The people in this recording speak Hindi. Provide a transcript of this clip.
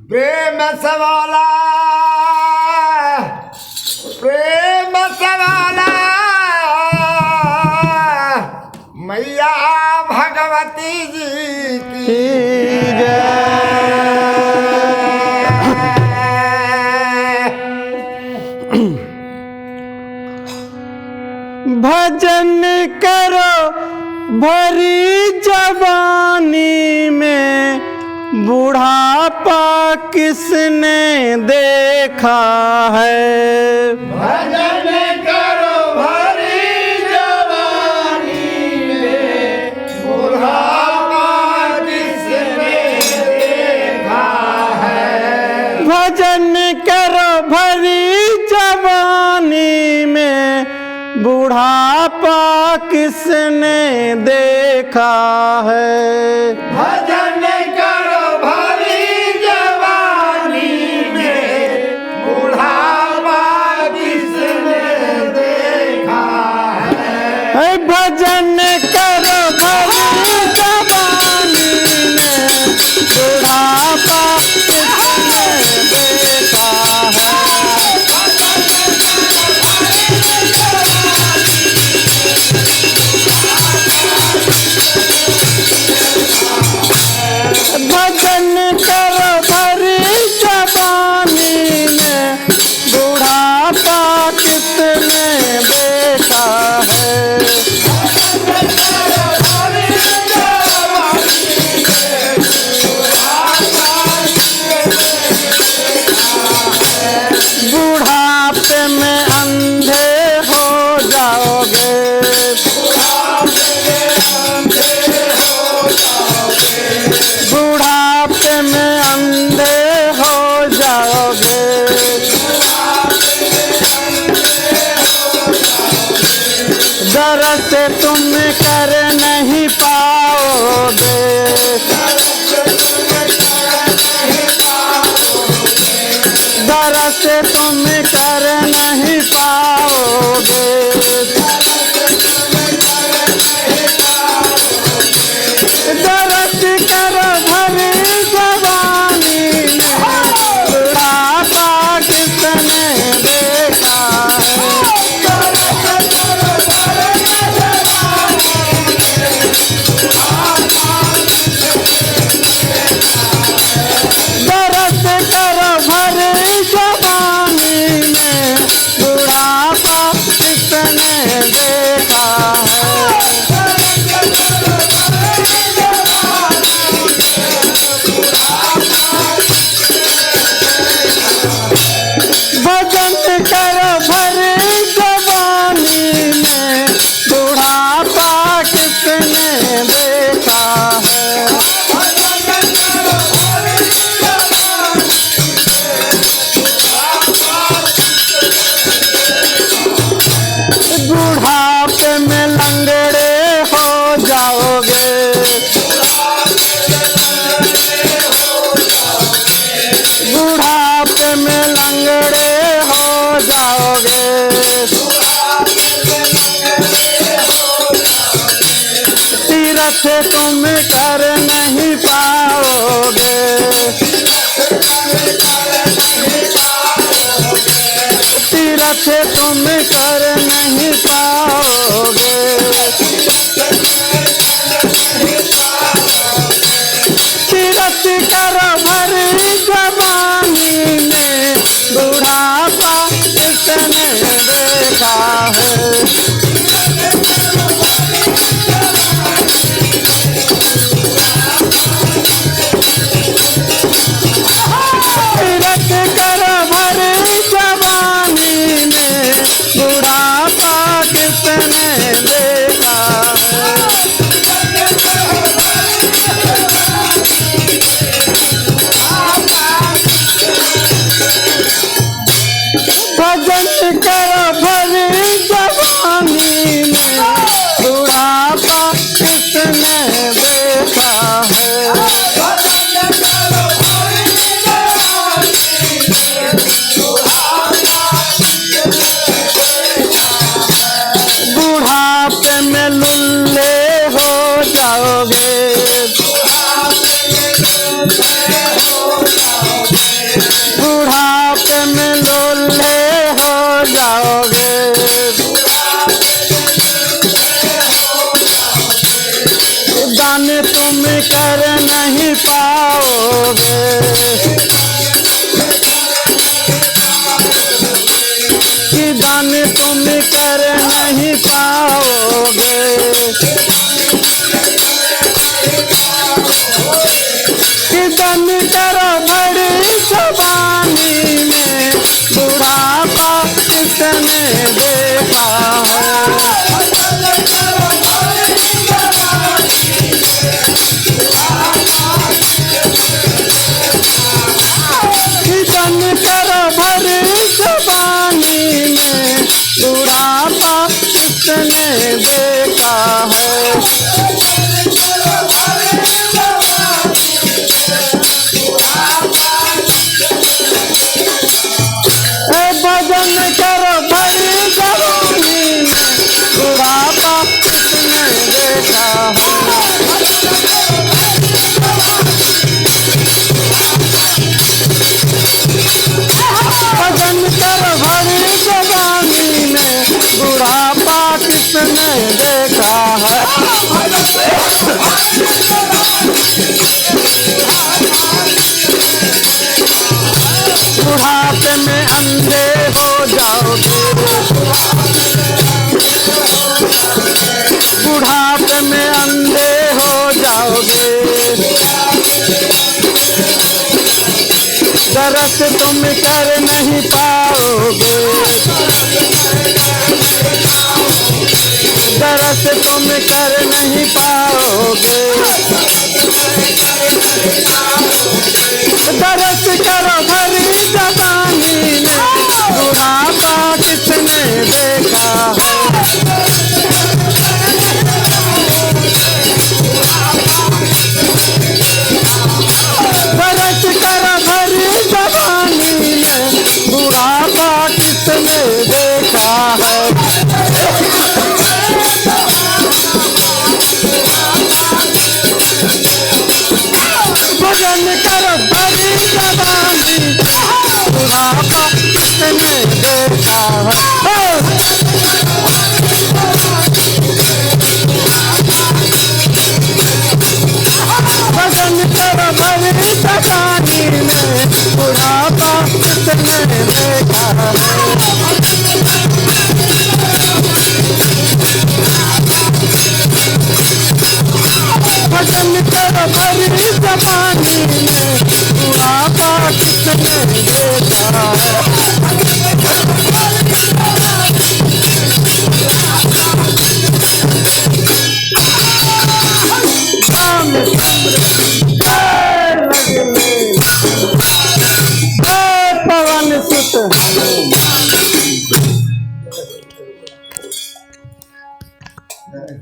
प्रेम सवाला प्रेम सवाला मैया भगवती जी की भजन करो भरी जवानी में, बुढ़ापा किसने देखा है। भजन करो भरी जवानी में, बुढ़ापा किसने देखा है। भजन करो भरी जवानी में, बुढ़ापा किसने देखा है। भजन करो भरी जवानी में, बुढ़ापा किसने देखा है। भजन करो भरी जवानी में, बुढ़ापा किसने देखा है। भजन करो भरी जवानी में, बुढ़ापा किसने देखा है। बुढ़ापे में अंधे हो जाओगे, बुढ़ापे में अंधे हो जाओगे। दर्द से तुम कर नहीं पाओगे, दर्द से तुम कर नहीं पाओगे। दर्द करो भरी जवानी में, बुढ़ापा किसने देखा है। दर्द करो भरी जवानी में, बुढ़ापा किसने देखा है। भजन करो भरी जवानी में, बुढ़ापा किसने देखा है। बुढ़ापे में लंगड़े हो जाओगे, बुढ़ापे में लंगड़े हो जाओगे। तीरथ तुम कर नहीं पाओगे, तीरथ तुम कर नहीं पाओगे। तीरथ करो भरी जवानी में, बुढ़ापा किसने देखा है। तीरथ करो भरी जवानी में, बुढ़ापा किसने देखा है। भजन करो भरी जवानी में, नहीं पाओगे। कि दान तुम कर नहीं पाओगे। कि दान करो बड़ी जवानी में, बुढ़ापा किसने देखा है। दान करो बड़ी जवानी में, बुढ़ापा किसने देखा है। भजन करो बड़ी जवानी में, बुढ़ापा किसने देखा है। भजन करो बड़ी जवानी में, बुढ़ापा किसने देखा है। बुढ़ापे में अंधे हो जाओगे। बुढ़ापे में अंधे हो जाओगे। दरस तुम कर नहीं पाओगे। दरस तुम कर नहीं पाओगे। दरस करो भरी जवानी में, बुढ़ापा किसने देखा है। दरस करो भरी जवानी में, बुढ़ापा किसने देखा है। भजन करो बड़ी जवानी, बुढ़ापा किसने देखा है। भजन करो बड़ी जवानी में, बुढ़ापा किसने देखा है। भजन करो बड़ी जवानी में, बुढ़ापा किसने देखा है। पवन सुत